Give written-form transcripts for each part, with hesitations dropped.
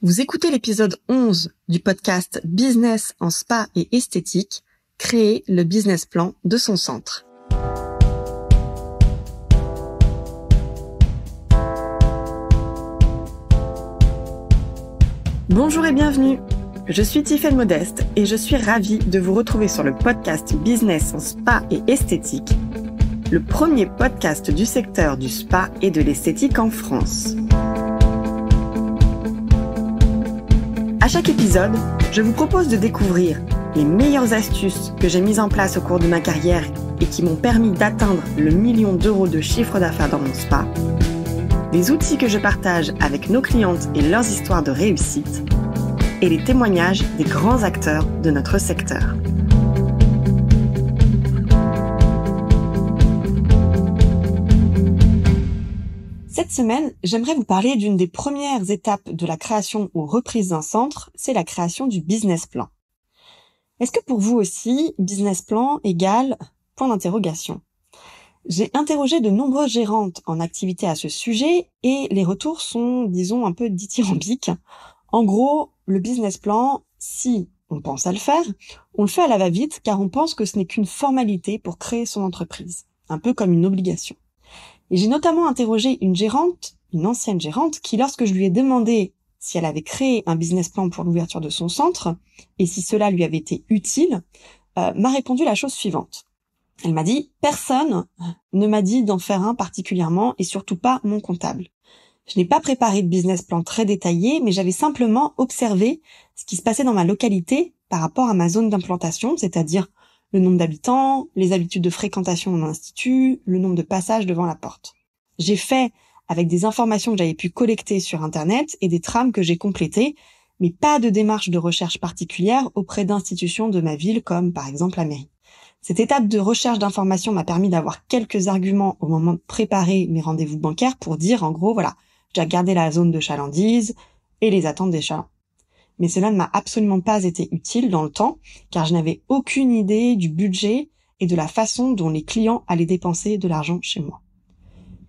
Vous écoutez l'épisode 11 du podcast Business en spa et esthétique, créer le business plan de son centre. Bonjour et bienvenue. Je suis Tiffaine Modeste et je suis ravie de vous retrouver sur le podcast Business en spa et esthétique, le premier podcast du secteur du spa et de l'esthétique en France. À chaque épisode, je vous propose de découvrir les meilleures astuces que j'ai mises en place au cours de ma carrière et qui m'ont permis d'atteindre le 1 million d'euros de chiffre d'affaires dans mon spa, les outils que je partage avec nos clientes et leurs histoires de réussite, et les témoignages des grands acteurs de notre secteur. Cette semaine, j'aimerais vous parler d'une des premières étapes de la création ou reprise d'un centre, c'est la création du business plan. Est-ce que pour vous aussi, business plan égale point d'interrogation ? J'ai interrogé de nombreuses gérantes en activité à ce sujet et les retours sont, disons, un peu dithyrambiques. En gros, le business plan, si on pense à le faire, on le fait à la va-vite car on pense que ce n'est qu'une formalité pour créer son entreprise, un peu comme une obligation. Et j'ai notamment interrogé une ancienne gérante, qui lorsque je lui ai demandé si elle avait créé un business plan pour l'ouverture de son centre et si cela lui avait été utile, m'a répondu la chose suivante. Elle m'a dit « Personne ne m'a dit d'en faire un particulièrement et surtout pas mon comptable. Je n'ai pas préparé de business plan très détaillé, mais j'avais simplement observé ce qui se passait dans ma localité par rapport à ma zone d'implantation, c'est-à-dire le nombre d'habitants, les habitudes de fréquentation en institut, le nombre de passages devant la porte. J'ai fait avec des informations que j'avais pu collecter sur Internet et des trames que j'ai complétées, mais pas de démarche de recherche particulière auprès d'institutions de ma ville comme par exemple la mairie. Cette étape de recherche d'informations m'a permis d'avoir quelques arguments au moment de préparer mes rendez-vous bancaires pour dire en gros, voilà, j'ai regardé la zone de chalandise et les attentes des chalands. Mais cela ne m'a absolument pas été utile dans le temps, car je n'avais aucune idée du budget et de la façon dont les clients allaient dépenser de l'argent chez moi.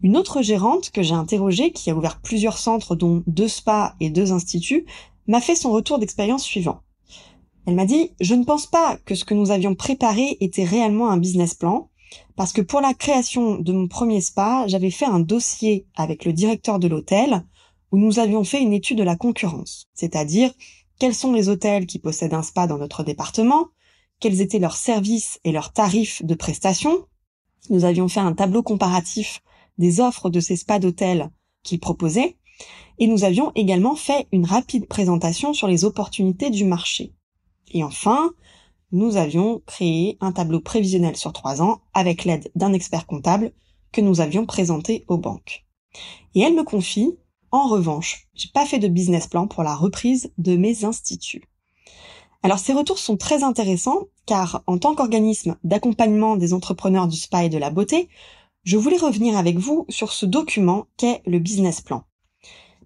Une autre gérante que j'ai interrogée, qui a ouvert plusieurs centres dont 2 spas et 2 instituts, m'a fait son retour d'expérience suivant. Elle m'a dit « Je ne pense pas que ce que nous avions préparé était réellement un business plan, parce que pour la création de mon premier spa, j'avais fait un dossier avec le directeur de l'hôtel où nous avions fait une étude de la concurrence, c'est-à-dire quels sont les hôtels qui possèdent un spa dans notre département, quels étaient leurs services et leurs tarifs de prestation. Nous avions fait un tableau comparatif des offres de ces spas d'hôtels qu'ils proposaient, et nous avions également fait une rapide présentation sur les opportunités du marché. Et enfin, nous avions créé un tableau prévisionnel sur 3 ans avec l'aide d'un expert comptable que nous avions présenté aux banques. Et elle me confie, en revanche, j'ai pas fait de business plan pour la reprise de mes instituts. Alors ces retours sont très intéressants car en tant qu'organisme d'accompagnement des entrepreneurs du spa et de la beauté, je voulais revenir avec vous sur ce document qu'est le business plan.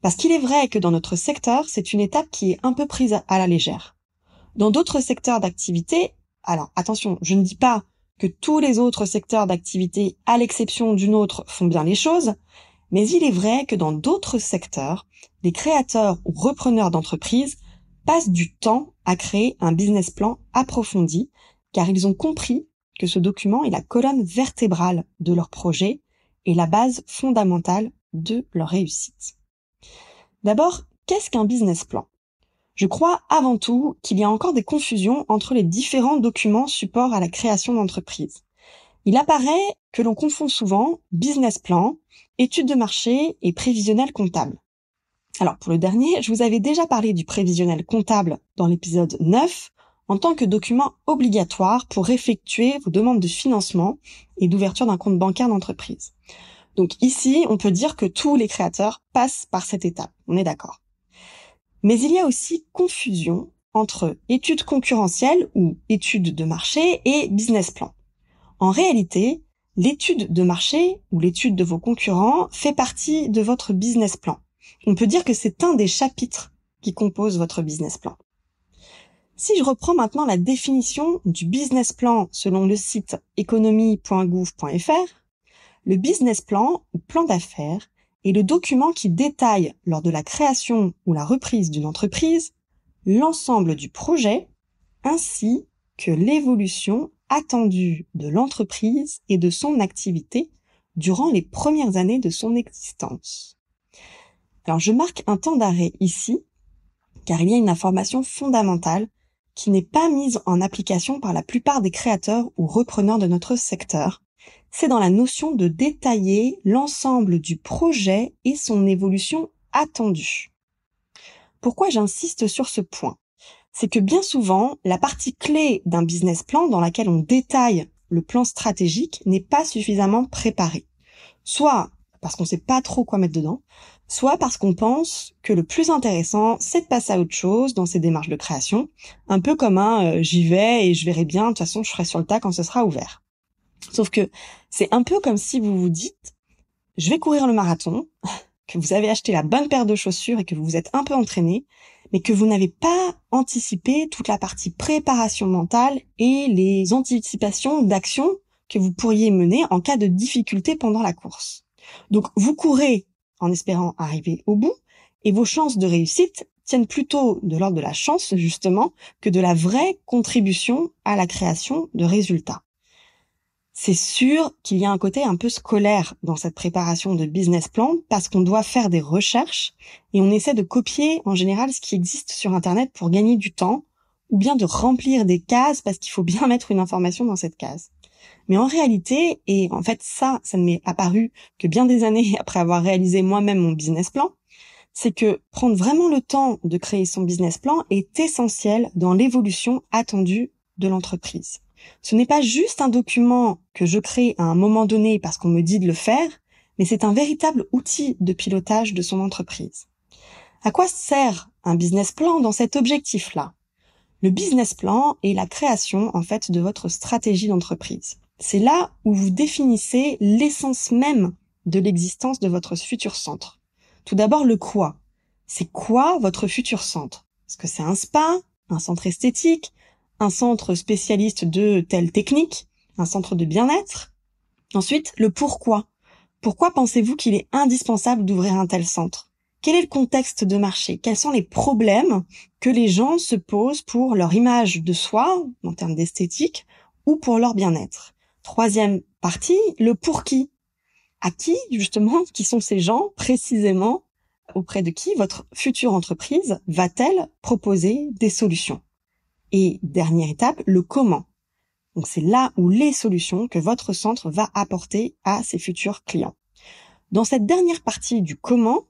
Parce qu'il est vrai que dans notre secteur, c'est une étape qui est un peu prise à la légère. Dans d'autres secteurs d'activité, alors attention, je ne dis pas que tous les autres secteurs d'activité, à l'exception d'une autre, font bien les choses, mais il est vrai que dans d'autres secteurs, les créateurs ou repreneurs d'entreprises passent du temps à créer un business plan approfondi, car ils ont compris que ce document est la colonne vertébrale de leur projet et la base fondamentale de leur réussite. D'abord, qu'est-ce qu'un business plan ? Je crois avant tout qu'il y a encore des confusions entre les différents documents supports à la création d'entreprise. Il apparaît que l'on confond souvent business plan, étude de marché et prévisionnel comptable. Alors pour le dernier, je vous avais déjà parlé du prévisionnel comptable dans l'épisode 9 en tant que document obligatoire pour effectuer vos demandes de financement et d'ouverture d'un compte bancaire d'entreprise. Donc ici, on peut dire que tous les créateurs passent par cette étape, on est d'accord. Mais il y a aussi confusion entre étude concurrentielle ou étude de marché et business plan. En réalité, l'étude de marché ou l'étude de vos concurrents fait partie de votre business plan. On peut dire que c'est un des chapitres qui composent votre business plan. Si je reprends maintenant la définition du business plan selon le site economie.gouv.fr, le business plan ou plan d'affaires est le document qui détaille, lors de la création ou la reprise d'une entreprise, l'ensemble du projet ainsi que l'évolution attendue de l'entreprise et de son activité durant les premières années de son existence. Alors je marque un temps d'arrêt ici, car il y a une information fondamentale qui n'est pas mise en application par la plupart des créateurs ou repreneurs de notre secteur. C'est dans la notion de détailler l'ensemble du projet et son évolution attendue. Pourquoi j'insiste sur ce point ? C'est que bien souvent, la partie clé d'un business plan dans laquelle on détaille le plan stratégique n'est pas suffisamment préparée. Soit parce qu'on ne sait pas trop quoi mettre dedans, soit parce qu'on pense que le plus intéressant, c'est de passer à autre chose dans ces démarches de création, un peu comme j'y vais et je verrai bien, de toute façon je ferai sur le tas quand ce sera ouvert. Sauf que c'est un peu comme si vous vous dites, je vais courir le marathon, que vous avez acheté la bonne paire de chaussures et que vous vous êtes un peu entraîné, mais que vous n'avez pas anticipé toute la partie préparation mentale et les anticipations d'actions que vous pourriez mener en cas de difficulté pendant la course. Donc vous courez en espérant arriver au bout, et vos chances de réussite tiennent plutôt de l'ordre de la chance, justement, que de la vraie contribution à la création de résultats. C'est sûr qu'il y a un côté un peu scolaire dans cette préparation de business plan parce qu'on doit faire des recherches et on essaie de copier en général ce qui existe sur Internet pour gagner du temps ou bien de remplir des cases parce qu'il faut bien mettre une information dans cette case. Mais en réalité, et en fait ça ne m'est apparu que bien des années après avoir réalisé moi-même mon business plan, c'est que prendre vraiment le temps de créer son business plan est essentiel dans l'évolution attendue de l'entreprise. Ce n'est pas juste un document que je crée à un moment donné parce qu'on me dit de le faire, mais c'est un véritable outil de pilotage de son entreprise. À quoi sert un business plan dans cet objectif-là ? Le business plan est la création, en fait, de votre stratégie d'entreprise. C'est là où vous définissez l'essence même de l'existence de votre futur centre. Tout d'abord, le quoi. C'est quoi votre futur centre ? Est-ce que c'est un spa, un centre esthétique, un centre spécialiste de telle technique, un centre de bien-être? Ensuite, le pourquoi. Pourquoi pensez-vous qu'il est indispensable d'ouvrir un tel centre ? Quel est le contexte de marché ? Quels sont les problèmes que les gens se posent pour leur image de soi, en termes d'esthétique, ou pour leur bien-être ? Troisième partie, le pour qui. À qui, justement, qui sont ces gens, précisément, auprès de qui votre future entreprise va-t-elle proposer des solutions ? Et dernière étape, le comment. Donc c'est là où les solutions que votre centre va apporter à ses futurs clients. Dans cette dernière partie du comment,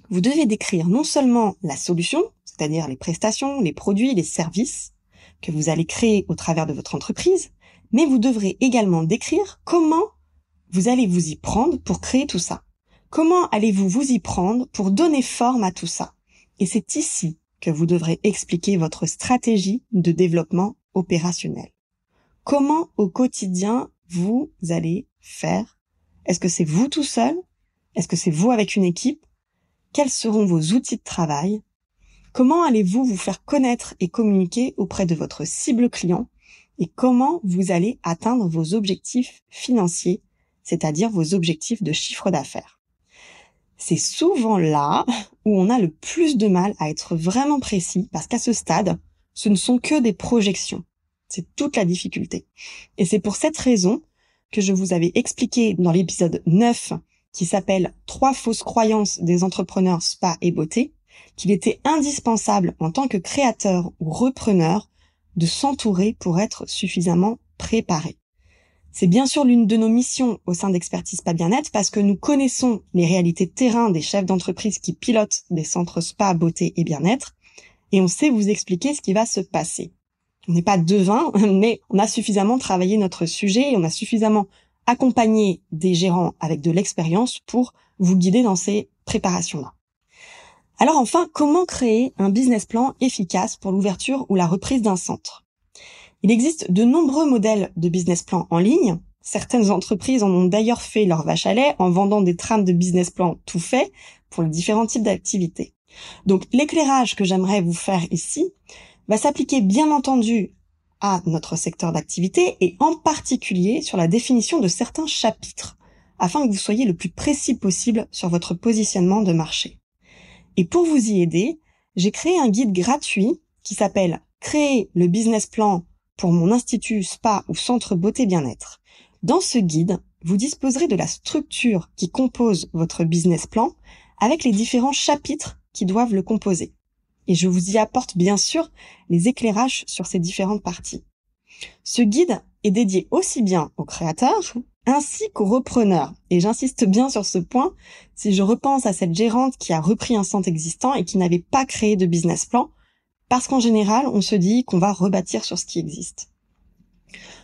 vous devez décrire non seulement la solution, c'est-à-dire les prestations, les produits, les services que vous allez créer au travers de votre entreprise, mais vous devrez également décrire comment vous allez vous y prendre pour créer tout ça. Comment allez-vous vous y prendre pour donner forme à tout ça ? Et c'est ici que vous devrez expliquer votre stratégie de développement opérationnel. Comment au quotidien vous allez faire ? Est-ce que c'est vous tout seul ? Est-ce que c'est vous avec une équipe ? Quels seront vos outils de travail ? Comment allez-vous vous faire connaître et communiquer auprès de votre cible client ? Et comment vous allez atteindre vos objectifs financiers, c'est-à-dire vos objectifs de chiffre d'affaires ? C'est souvent là où on a le plus de mal à être vraiment précis parce qu'à ce stade, ce ne sont que des projections. C'est toute la difficulté. Et c'est pour cette raison que je vous avais expliqué dans l'épisode 9 qui s'appelle « 3 fausses croyances des entrepreneurs spa et beauté » qu'il était indispensable en tant que créateur ou repreneur de s'entourer pour être suffisamment préparé. C'est bien sûr l'une de nos missions au sein d'Expertise Spa Bien-être parce que nous connaissons les réalités de terrain des chefs d'entreprise qui pilotent des centres spa, beauté et bien-être et on sait vous expliquer ce qui va se passer. On n'est pas devin, mais on a suffisamment travaillé notre sujet et on a suffisamment accompagné des gérants avec de l'expérience pour vous guider dans ces préparations-là. Alors enfin, comment créer un business plan efficace pour l'ouverture ou la reprise d'un centre ? Il existe de nombreux modèles de business plan en ligne. Certaines entreprises en ont d'ailleurs fait leur vache à lait en vendant des trames de business plan tout faits pour les différents types d'activités. Donc l'éclairage que j'aimerais vous faire ici va s'appliquer bien entendu à notre secteur d'activité et en particulier sur la définition de certains chapitres afin que vous soyez le plus précis possible sur votre positionnement de marché. Et pour vous y aider, j'ai créé un guide gratuit qui s'appelle « Créer le business plan pour mon institut spa ou centre beauté bien-être ». Dans ce guide, vous disposerez de la structure qui compose votre business plan avec les différents chapitres qui doivent le composer. Et je vous y apporte bien sûr les éclairages sur ces différentes parties. Ce guide est dédié aussi bien aux créateurs ainsi qu'aux repreneurs. Et j'insiste bien sur ce point si je repense à cette gérante qui a repris un centre existant et qui n'avait pas créé de business plan, parce qu'en général, on se dit qu'on va rebâtir sur ce qui existe.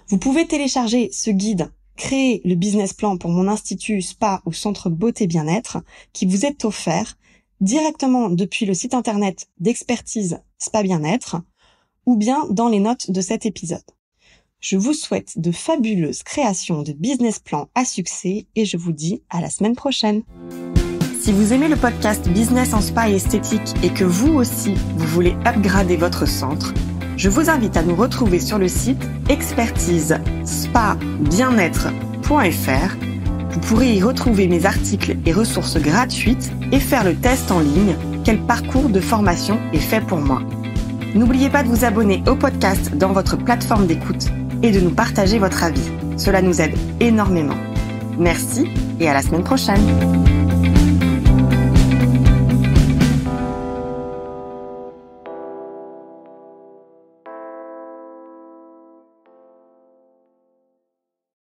Vous pouvez télécharger ce guide « Créer le business plan pour mon institut spa ou centre beauté bien-être » qui vous est offert directement depuis le site internet d'expertise Spa Bien-être ou bien dans les notes de cet épisode. Je vous souhaite de fabuleuses créations de business plans à succès et je vous dis à la semaine prochaine. Si vous aimez le podcast Business en Spa et Esthétique et que vous aussi, vous voulez upgrader votre centre, je vous invite à nous retrouver sur le site expertise-spa-bien-être.fr. Vous pourrez y retrouver mes articles et ressources gratuites et faire le test en ligne « Quel parcours de formation est fait pour moi ?» N'oubliez pas de vous abonner au podcast dans votre plateforme d'écoute et de nous partager votre avis. Cela nous aide énormément. Merci et à la semaine prochaine.